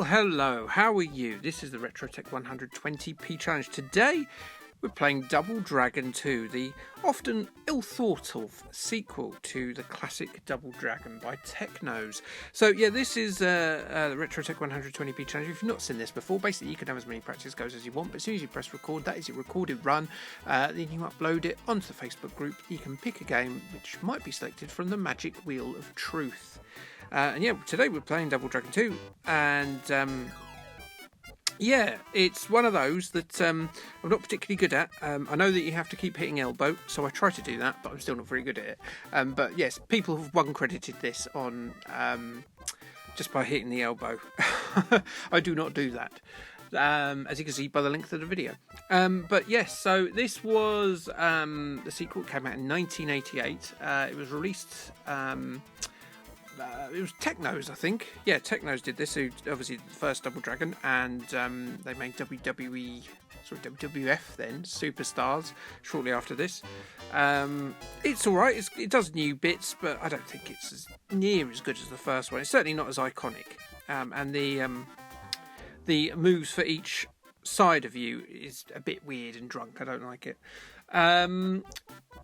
Well, hello, how are you? This is the RetroTech 120p challenge. Today, we're playing Double Dragon 2, the often ill-thought-of sequel to the classic Double Dragon by Technos. So, yeah, this is the RetroTech 120p challenge. If you've not seen this before, basically you can have as many practice goes as you want, but as soon as you press record, that is your recorded run. Then you upload it onto the Facebook group. You can pick a game which might be selected from the Magic Wheel of Truth. And yeah, today we're playing Double Dragon 2, and yeah, it's one of those that I'm not particularly good at. I know that you have to keep hitting elbow, so I try to do that, but I'm still not very good at it. But yes, people have one credited this on just by hitting the elbow. I do not do that, as you can see by the length of the video. But yes, so this was the sequel. It came out in 1988. It was released... it was Technos, I think. Yeah, Technos did this. Who obviously the first Double Dragon, and they made WWF then Superstars shortly after this. It's all right. It does new bits, but I don't think it's as near as good as the first one. It's certainly not as iconic. And the moves for each side of you is a bit weird and drunk. I don't like it.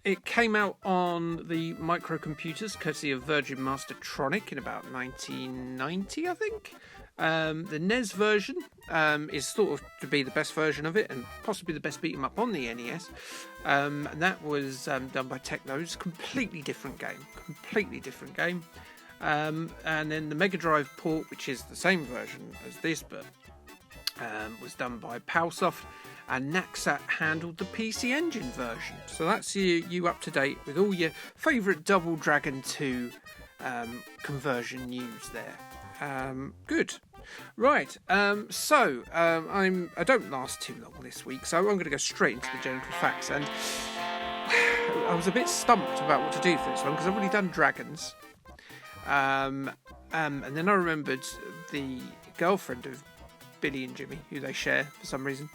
It came out on the microcomputers courtesy of Virgin Mastertronic in about 1990, I think. The NES version is thought of to be the best version of it and possibly the best beat 'em up on the NES. And that was done by Technos. Completely different game. And then the Mega Drive port, which is the same version as this, but was done by Palsoft. And Naxat handled the PC Engine version. So that's you up to date with all your favourite Double Dragon 2 conversion news there. Good. Right. I don't last too long this week, so I'm going to go straight into the general facts. And I was a bit stumped about what to do for this one because I've already done Dragons. And then I remembered the girlfriend of Billy and Jimmy, who they share for some reason.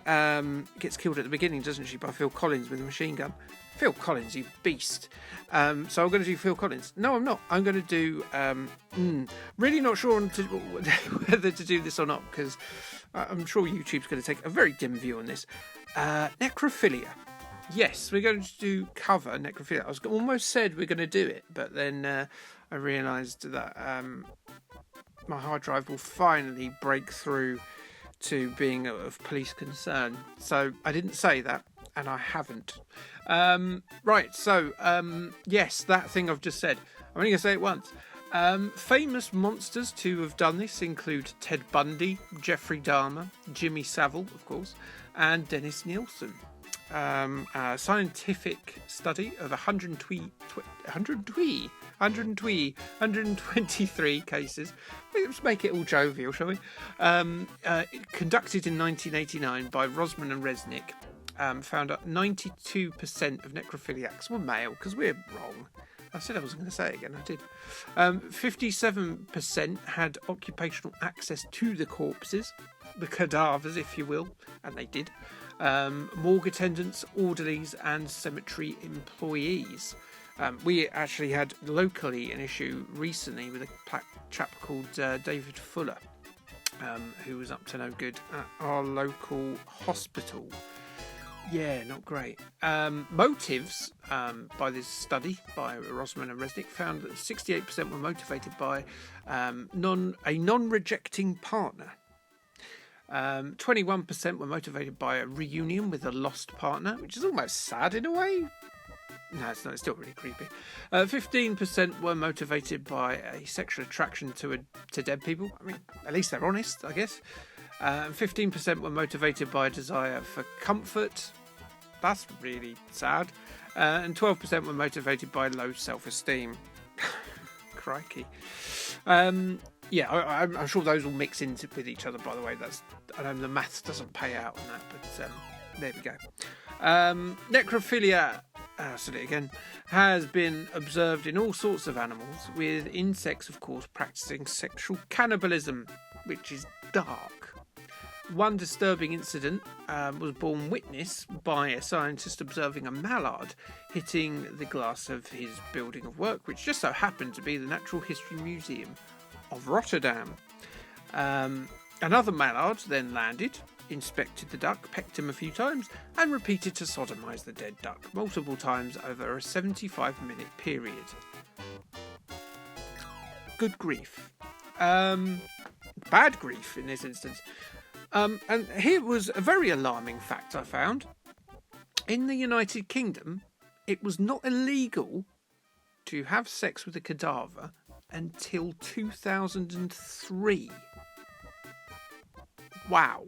Gets killed at the beginning, doesn't she, by Phil Collins with a machine gun. Phil Collins, you beast. So I'm going to do Phil Collins. No, I'm not. I'm going to do... really not sure whether to do this or not, because I'm sure YouTube's going to take a very dim view on this. Necrophilia. Yes, we're going to cover necrophilia. I was almost said we're going to do it, but then I realised that my hard drive will finally break through to being of police concern. So I didn't say that, and I haven't. Right, so, yes, that thing I've just said. I'm only going to say it once. Famous monsters to have done this include Ted Bundy, Jeffrey Dahmer, Jimmy Savile, of course, and Dennis Nielsen. A scientific study of 123 cases. Let's make it all jovial, shall we? Conducted in 1989 by Rosman and Resnick, found out 92% of necrophiliacs were male, because we're wrong. I said I wasn't going to say it again, I did. 57% had occupational access to the corpses, the cadavers, if you will, and they did. Morgue attendants, orderlies, and cemetery employees. We actually had locally an issue recently with a chap called David Fuller, who was up to no good at our local hospital. Yeah, not great. Motives by this study by Rosman and Resnick found that 68% were motivated by a non-rejecting partner. 21% were motivated by a reunion with a lost partner, which is almost sad in a way. No, it's not. It's still really creepy. 15% were motivated by a sexual attraction to dead people. I mean, at least they're honest, I guess. 15% were motivated by a desire for comfort. That's really sad. And 12% were motivated by low self-esteem. Crikey. Yeah, I'm sure those will mix in with each other, by the way. I know the maths doesn't pay out on that, but there we go. Necrophilia, said it again, has been observed in all sorts of animals, with insects, of course, practicing sexual cannibalism, which is dark. One disturbing incident was borne witness by a scientist observing a mallard hitting the glass of his building of work, which just so happened to be the Natural History Museum of Rotterdam. Another mallard then landed, inspected the duck, pecked him a few times, and repeated to sodomise the dead duck multiple times over a 75-minute period. Good grief. Bad grief in this instance. And here was a very alarming fact I found. In the United Kingdom, it was not illegal to have sex with a cadaver until 2003. Wow.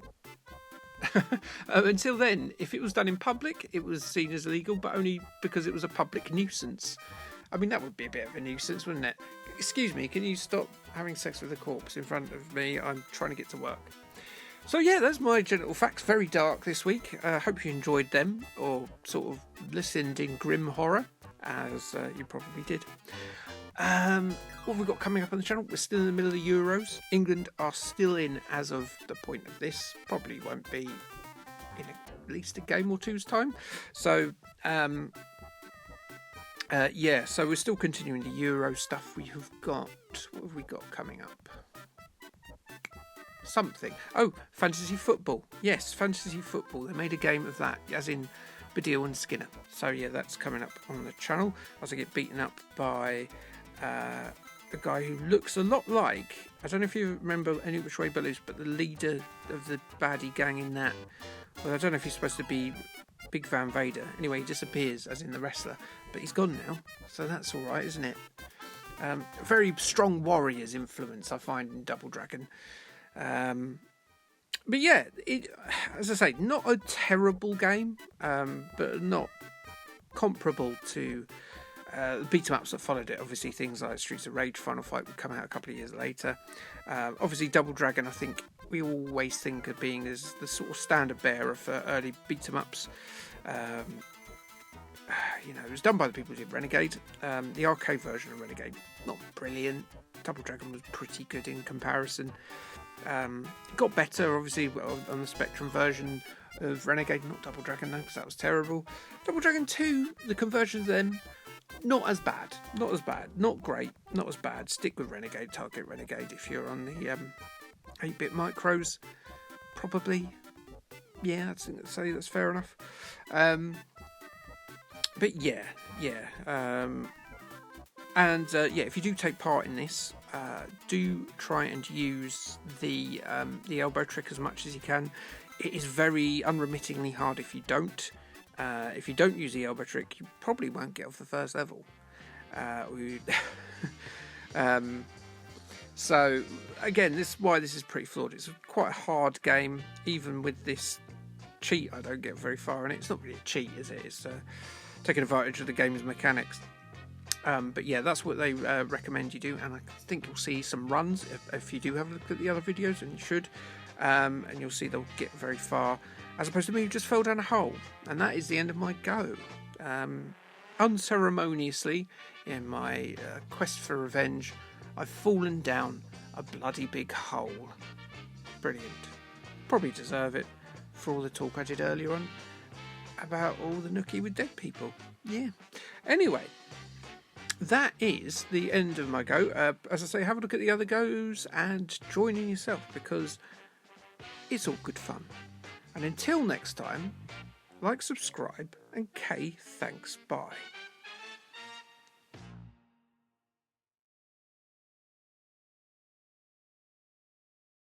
Until then, if it was done in public, it was seen as illegal, but only because it was a public nuisance. I mean, that would be a bit of a nuisance, wouldn't it? Excuse me, can you stop having sex with a corpse in front of me? I'm trying to get to work. So yeah, that's my genital facts. Very dark this week. Hope you enjoyed them, or sort of listened in grim horror, as you probably did. What have we got coming up on the channel? We're still in the middle of the Euros. England are still in as of the point of this. Probably won't be in at least a game or two's time. So, yeah, so we're still continuing the Euro stuff. What have we got coming up? Something. Oh, fantasy football. Yes, fantasy football. They made a game of that, as in Badil and Skinner. So yeah, that's coming up on the channel. As I get beaten up by a guy who looks a lot like, I don't know if you remember Any Which Way But Loose, but the leader of the baddie gang in that. Well, I don't know if he's supposed to be Big Van Vader. Anyway, he disappears, as in the wrestler. But he's gone now, so that's all right, isn't it? Very strong Warriors influence, I find, in Double Dragon. But yeah, as I say, not a terrible game, but not comparable to beat 'em ups that followed it. Obviously, things like Streets of Rage Final Fight would come out a couple of years later. Obviously, Double Dragon, I think we always think of being as the sort of standard bearer for early beat 'em ups. You know, it was done by the people who did Renegade. The arcade version of Renegade, not brilliant. Double Dragon was pretty good in comparison. It got better, obviously, on the Spectrum version of Renegade, not Double Dragon, though, because that was terrible. Double Dragon 2, the conversion of them, not as bad. Not great, not as bad. Stick with Renegade, target Renegade if you're on the 8-bit micros. Probably. Yeah, I'd say that's fair enough. But yeah. And if you do take part in this, do try and use the elbow trick as much as you can. It is very unremittingly hard if you don't. If you don't use the elbow trick, you probably won't get off the first level. So again, this is why this is pretty flawed. It's quite a hard game. Even with this cheat, I don't get very far in it. It's not really a cheat, is it? It's taking advantage of the game's mechanics. But yeah, that's what they recommend you do, and I think you'll see some runs if you do have a look at the other videos, and you should, and you'll see they'll get very far, as opposed to me who just fell down a hole. And that is the end of my go. Unceremoniously, in my quest for revenge, I've fallen down a bloody big hole. Brilliant. Probably deserve it for all the talk I did earlier on about all the nookie with dead people. Yeah. Anyway, that is the end of my go. As I say, have a look at the other goes and join in yourself, because it's all good fun. And until next time, like, subscribe, and K, thanks, bye.